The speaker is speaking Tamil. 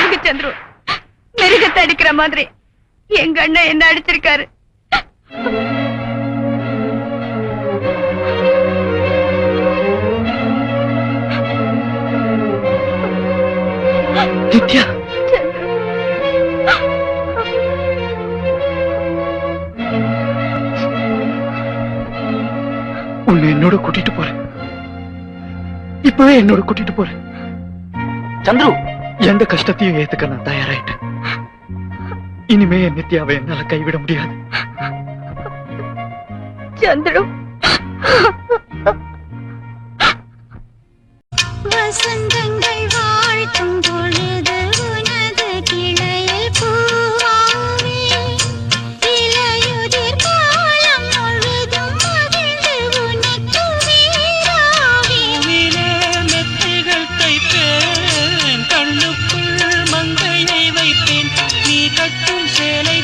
போங்க சந்துரு. மிருகத்தை அடிக்கிற மாதிரி எங்க அண்ணன் என்ன அடிச்சிருக்காரு. நித்யா, உன்னை என்னோட கூட்டிட்டு போறேன். இப்பவே என்னோட கூட்டிட்டு போறேன். சந்துரு, எந்த கஷ்டத்தையும் ஏத்துக்க நான் தயாராயிட்டேன். இனிமே என் நித்யாவை என்னால கைவிட முடியாது. சந்துரு, வசந்தங்கள் வாழ்த்தும் பொழுது உனது கிளையில் பூவாவே, இலையுதிர் காலம் முழுதும் மகிழ்ந்து உனக்கு வீராவே. மெத்தைகள் தைப்பேன், கண்ணுக்குள் மங்கையை வைப்பேன், நீ கட்டும் சேலை